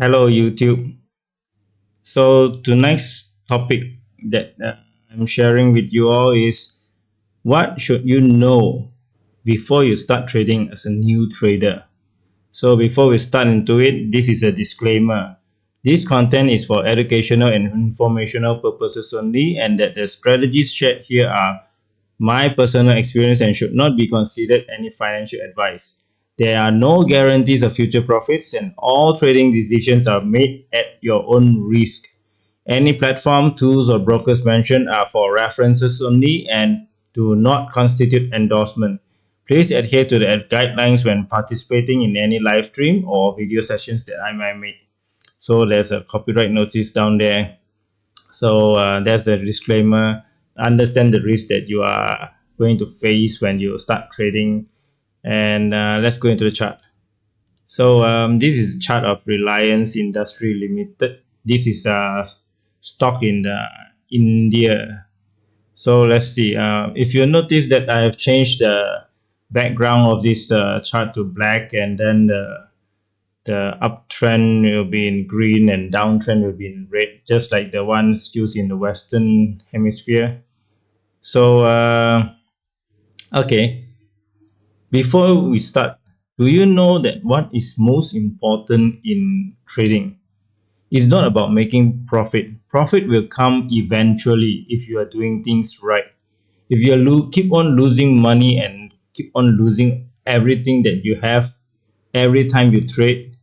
Hello YouTube. So tonight's topic that I'm sharing with you all is what should you know before you start trading as a new trader. So before we start into it, this is a disclaimer. This content is for educational and informational purposes only, and that the strategies shared here are my personal experience and should not be considered any financial advice. There are no guarantees of future profits, and all trading decisions are made at your own risk. Any platform, tools, or brokers mentioned are for references only and do not constitute endorsement. Please adhere to the guidelines when participating in any live stream or video sessions that I might make. So there's a copyright notice down there. So that's the disclaimer. Understand the risk that you are going to face when you start trading. And let's go into the chart. So this is a chart of Reliance Industry Limited. This is a stock in India. So let's see. If you notice that I have changed the background of this chart to black, and then the uptrend will be in green and downtrend will be in red, just like the ones used in the Western Hemisphere. So, okay, before we start, do you know that what is most important in trading is not about making profit? Profit will come eventually if you are doing things right. If you keep on losing money and keep on losing everything that you have every time you trade,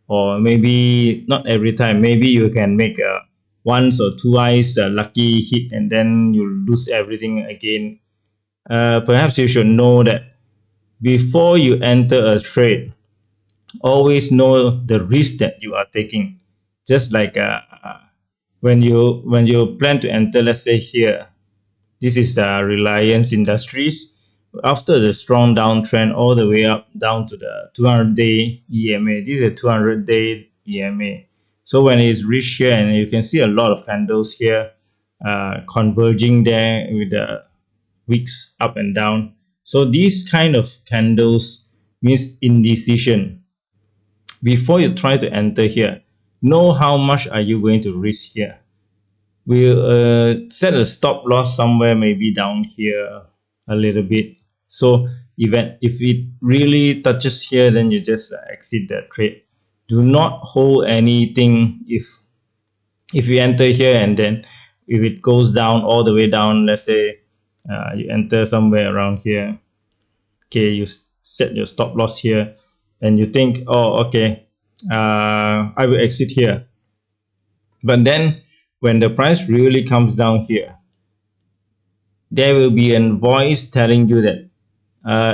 or maybe not every time, maybe you can make a once or twice a lucky hit and then you lose everything again. Perhaps you should know that before you enter a trade, always know the risk that you are taking. Just like when you plan to enter, let's say here, this is Reliance Industries. After the strong downtrend all the way up down to the 200-day EMA, this is a 200-day EMA. So when it's reached here, and you can see a lot of candles here converging there with the wicks up and down. So these kind of candles means indecision. Before you try to enter here, know how much are you going to risk here. We'll set a stop loss somewhere maybe down here a little bit. So even if it really touches here, then you just exit the trade. Do not hold anything if you enter here, and then if it goes down all the way down, let's say you enter somewhere around here. Okay, you set your stop loss here and you think, oh, okay, I will exit here. But then when the price really comes down here, there will be a voice telling you that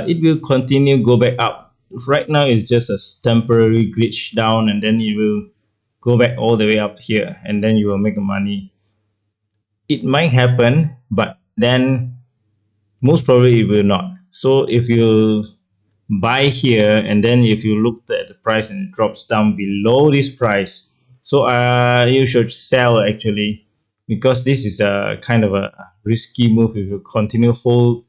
it will continue go back up. Right now it's just a temporary glitch down, and then it will go back all the way up here, and then you will make money. It might happen, but then most probably it will not. So if you buy here, and then if you look at the price and it drops down below this price, so you should sell actually, because this is a kind of a risky move. If you continue hold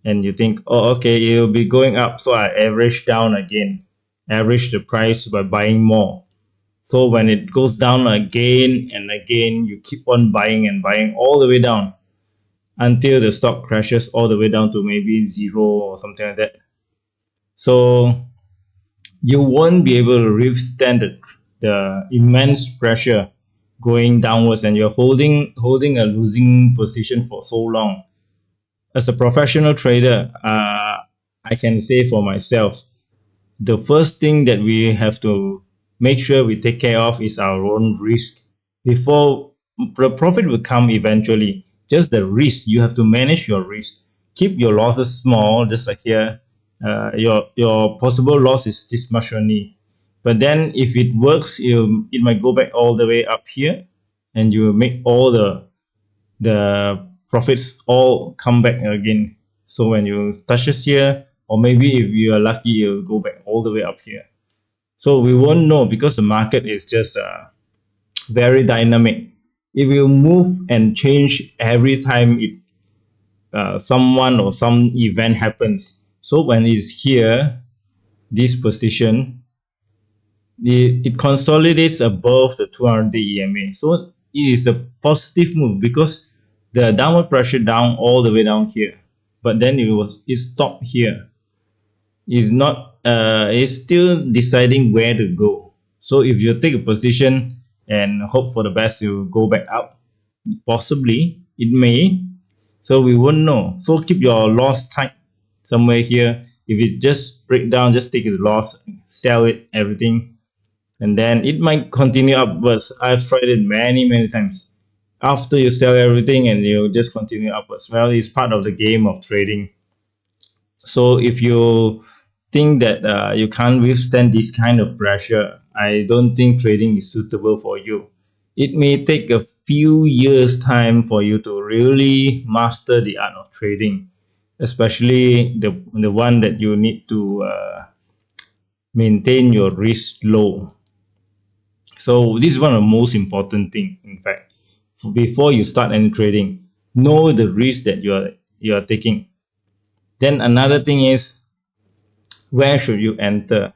and you think, oh, okay, it'll be going up, so I average down again, average the price by buying more. So when it goes down again and again, you keep on buying and buying all the way down until the stock crashes all the way down to maybe zero or something like that. So you won't be able to withstand the immense pressure going downwards, and you're holding a losing position for so long. As a professional trader, I can say for myself, the first thing that we have to make sure we take care of is our own risk. Before the profit will come eventually, just the risk, you have to manage your risk. Keep your losses small, just like here. Your possible loss is this much only, but then if it works, it might go back all the way up here, and you will make all the profits all come back again. So when you touch this here, or maybe if you are lucky, you'll go back all the way up here. So we won't know, because the market is just very dynamic. It will move and change every time someone or some event happens. So when it's here, this position, it consolidates above the 200-day EMA. So it is a positive move because the downward pressure down all the way down here, but then it stopped here. Is not is still deciding where to go. So if you take a position and hope for the best, you go back up. Possibly it may, so we won't know. So keep your loss tight somewhere here. If it just break down, just take the loss, sell it, everything, and then it might continue upwards. I've tried it many times. After you sell everything and you just continue upwards, well, it's part of the game of trading. So if you think that you can't withstand this kind of pressure, I don't think trading is suitable for you. It may take a few years time for you to really master the art of trading, especially the one that you need to maintain your risk low. So this is one of the most important thing. In fact, before you start any trading, know the risk that you are taking. Then another thing is, where should you enter?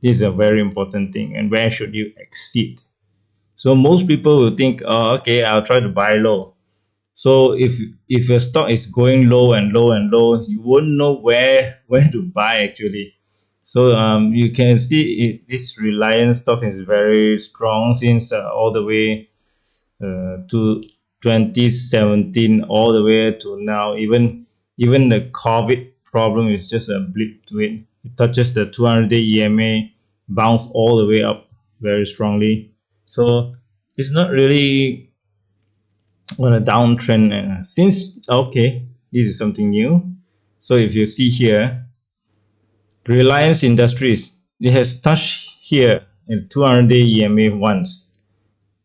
This is a very important thing. And where should you exit? So most people will think, oh, okay, I'll try to buy low. So if your stock is going low and low and low, you won't know where to buy actually. So you can see this Reliance stock is very strong since all the way to 2017 all the way to now. Even the COVID problem is just a blip to it. It touches the 200-day EMA, bounce all the way up very strongly. So it's not really on a downtrend. Since okay, this is something new. So if you see here, Reliance Industries, it has touched here in 200-day EMA once,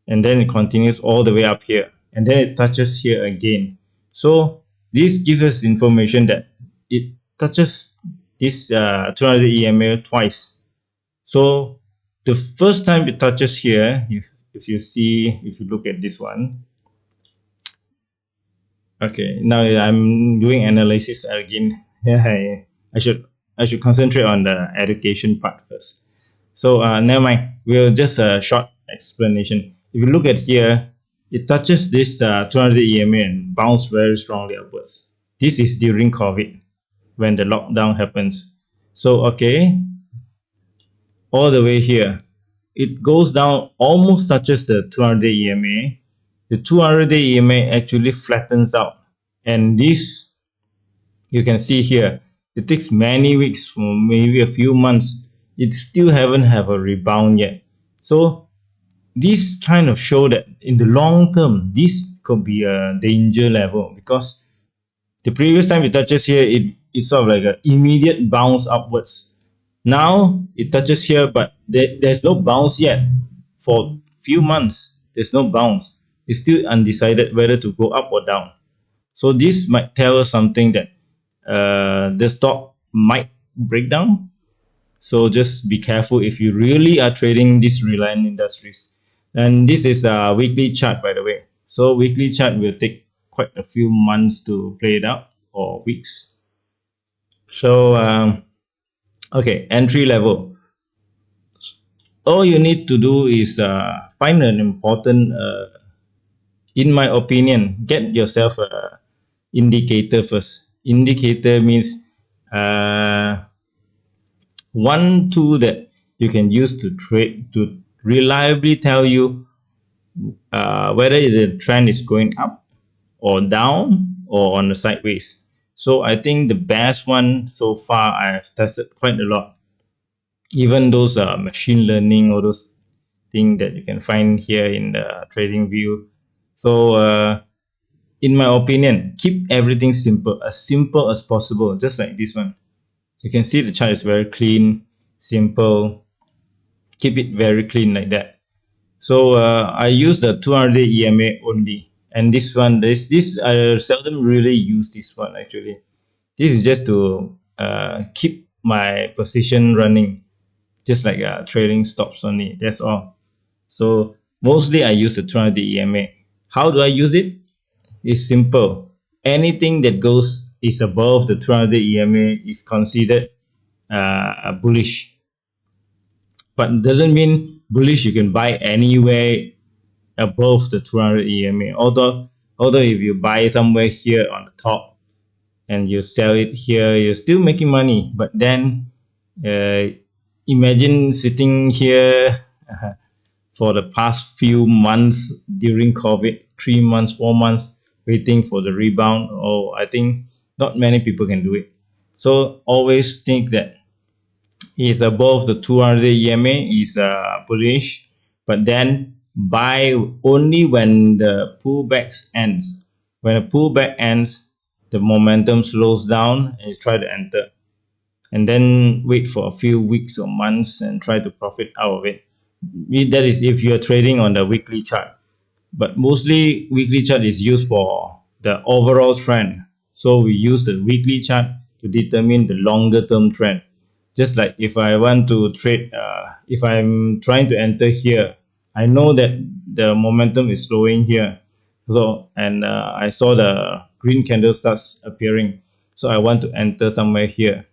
and then it continues all the way up here, and then it touches here again. So this gives us information that it touches this 200 EMA twice. So the first time it touches here, if you look at this one, okay, now I'm doing analysis again. Yeah, I should concentrate on the education part first. So never mind. We'll just a short explanation. If you look at here, it touches this 200 EMA and bounce very strongly upwards. This is during COVID when the lockdown happens. So okay, all the way here, it goes down, almost touches the 200-day EMA. The 200-day EMA actually flattens out, and this you can see here. It takes many weeks, maybe a few months. It still haven't have a rebound yet. So this kind of show that in the long term, this could be a danger level because the previous time it touches here, it's sort of like an immediate bounce upwards. Now it touches here, but there's no bounce yet. For few months, there's no bounce. It's still undecided whether to go up or down. So this might tell us something that the stock might break down. So just be careful if you really are trading this Reliant Industries. And this is a weekly chart, by the way. So weekly chart will take quite a few months to play it out, or weeks. So okay, entry level. All you need to do is find an important, in my opinion, get yourself a indicator first. Indicator means one tool that you can use to trade, to reliably tell you whether the trend is going up or down or on the sideways. So I think the best one so far, I have tested quite a lot. Even those machine learning or those things that you can find here in the trading view. So in my opinion, keep everything simple as possible, just like this one. You can see the chart is very clean, simple. Keep it very clean like that. So I use the 200-day EMA only, and this one, this I seldom really use this one actually. This is just to keep my position running, just like trading stops only. That's all. So mostly I use the 200-day EMA. How do I use it? It's simple. Anything that goes is above the 200-day EMA is considered bullish. but doesn't mean bullish you can buy anywhere above the 200 EMA. Although if you buy somewhere here on the top and you sell it here, you're still making money. But then uh, imagine sitting here for the past few months during COVID, 3 months, 4 months, waiting for the rebound. Oh, I think not many people can do it. So always think that is above the 200 EMA is bullish, but then buy only when the pullback ends. When the pullback ends, the momentum slows down and you try to enter, and then wait for a few weeks or months and try to profit out of it. That is if you're trading on the weekly chart, but mostly weekly chart is used for the overall trend. So we use the weekly chart to determine the longer term trend. Just like if I want to trade, if I'm trying to enter here, I know that the momentum is slowing here. So, and I saw the green candle starts appearing. So I want to enter somewhere here.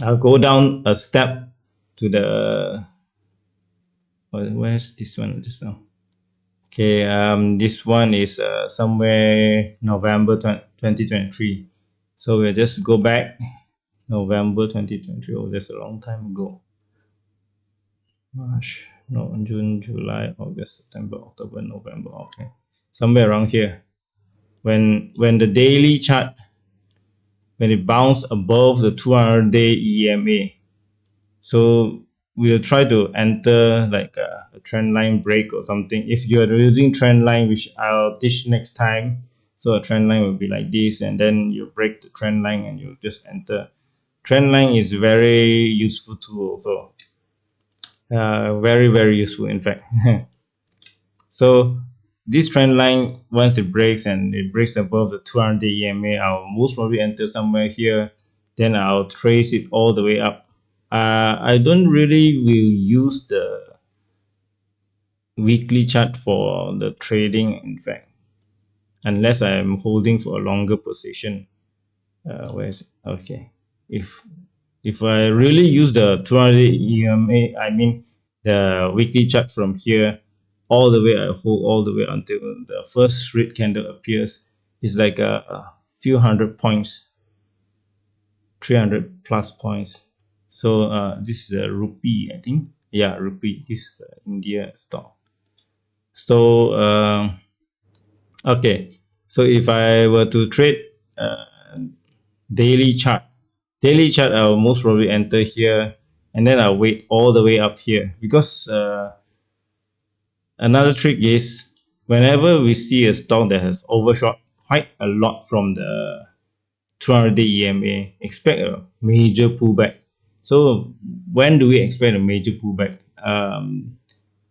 I'll go down a step to the, where's this one just now? Okay, this one is somewhere November 2023. So we'll just go back November 2023. Oh, that's a long time ago. March, no, June, July, August, September, October, November. Okay, somewhere around here. When the daily chart, when it bounced above the 200-day EMA, so we'll try to enter like a trend line break or something. If you are using trend line, which I'll teach next time, so a trend line will be like this, and then you break the trend line and you just enter. Trend line is very useful tool also, very useful in fact. So this trend line, once it breaks and it breaks above the 200 EMA, I'll most probably enter somewhere here, then I'll trace it all the way up. I don't really will use the weekly chart for the trading, in fact, unless I am holding for a longer position. Where is it? Okay, if I really use the 200 EMA, I mean the weekly chart from here all the way, I hold all the way until the first red candle appears. It's like a few hundred points, 300 plus points. So this is a rupee, I think. Yeah, rupee. This is India stock. So okay, so if I were to trade daily chart, I'll most probably enter here, and then I'll wait all the way up here, because another trick is whenever we see a stock that has overshot quite a lot from the 200-day EMA, expect a major pullback. So when do we expect a major pullback?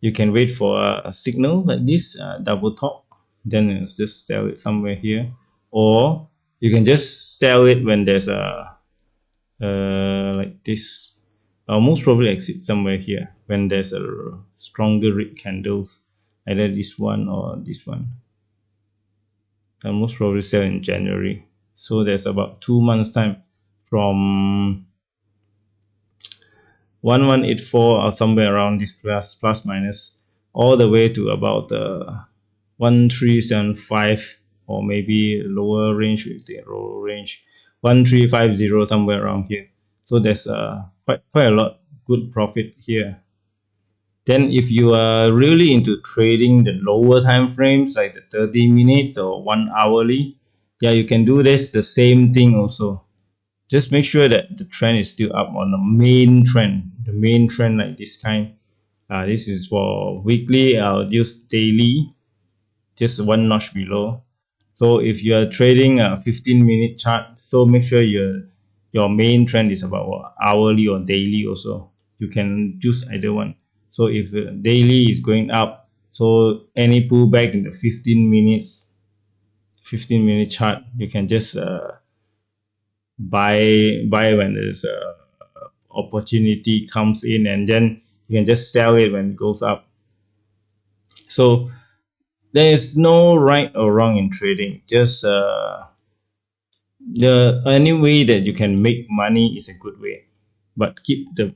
You can wait for a signal like this, double top, then it's just sell it somewhere here, or you can just sell it when there's a like this. I'll most probably exit somewhere here when there's a stronger red candles, either this one or this one. I'll most probably sell in January. So there's about 2 months time from 1184 or somewhere around this plus minus all the way to about 1375, or maybe lower range with the lower range 1350, somewhere around here. So there's quite a lot good profit here. Then if you are really into trading the lower time frames like the 30 minutes or 1 hourly, yeah, you can do this the same thing also. Just make sure that the trend is still up on the main trend, like this kind. This is for weekly. I'll use daily, just one notch below. So if you are trading a 15-minute chart, so make sure your main trend is about what, hourly or daily also. You can choose either one. So if daily is going up, so any pullback in the 15-minute chart, you can just buy when there's a opportunity comes in, and then you can just sell it when it goes up. So there is no right or wrong in trading. Just the any way that you can make money is a good way, but keep the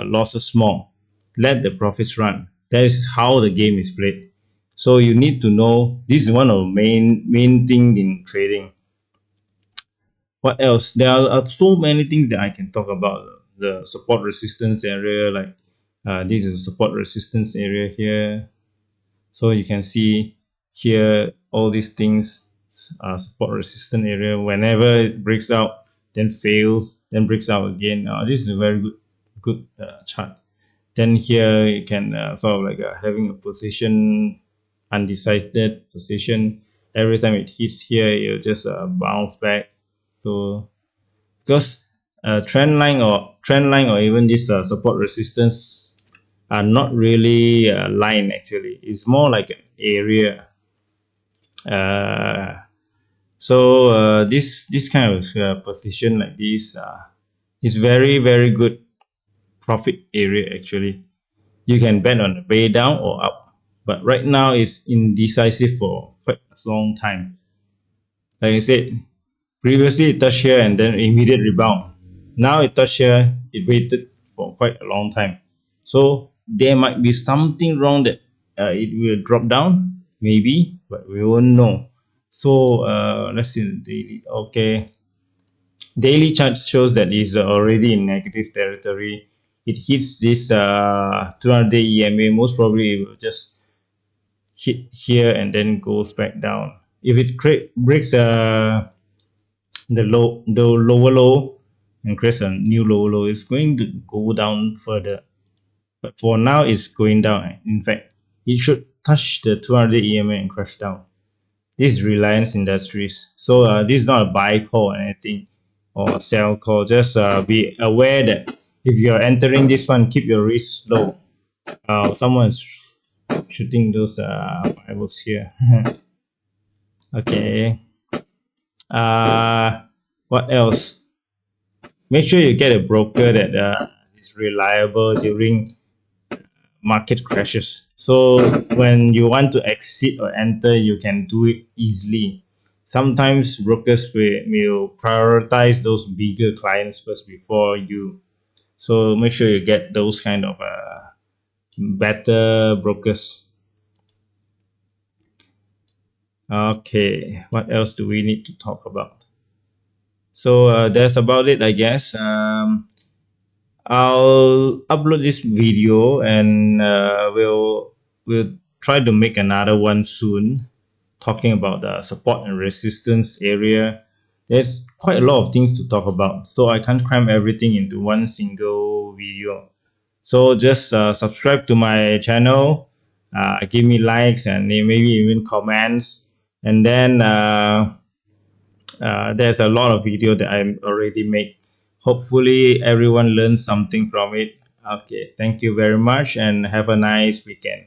losses small. let the profits run. That is how the game is played. So you need to know, this is one of the main thing in trading. What else? There are so many things that I can talk about. The support resistance area, like this is a support resistance area here. So you can see here all these things, support resistance area. Whenever it breaks out, then fails, then breaks out again. This is a very good chart. Then here you can sort of like having a position, undecided position. Every time it hits here, it'll just bounce back. So because trend line or even this support resistance are not really a line, actually it's more like an area. uh, this kind of position like this is very good profit area. Actually you can bet on the way down or up, but right now it's indecisive for quite a long time. Like I said, previously it touched here and then immediate rebound. Now it touched here, it waited for quite a long time. So there might be something wrong that it will drop down, maybe, but we won't know. So let's see the daily. Okay, daily chart shows that it's already in negative territory. It hits this 200-day EMA. Most probably it will just hit here and then goes back down. If it breaks the lower low and creates a new lower low, it's going to go down further. But for now, it's going down. In fact, it should touch the 200 EMA and crash down. This is Reliance Industries. So this is not a buy call or anything or a sell call. Just be aware that if you're entering this one, keep your risk low. Someone's shooting those fireworks here. Okay. Uh, what else? Make sure you get a broker that is reliable during market crashes. So when you want to exit or enter, you can do it easily. Sometimes brokers will prioritize those bigger clients first before you. So make sure you get those kind of better brokers. Okay, what else do we need to talk about? So that's about it, I guess. I'll upload this video and we'll try to make another one soon, talking about the support and resistance area. There's quite a lot of things to talk about, so I can't cram everything into one single video. So just subscribe to my channel, give me likes and maybe even comments, and then there's a lot of video that I already made. Hopefully everyone learns something from it. Okay, thank you very much and have a nice weekend.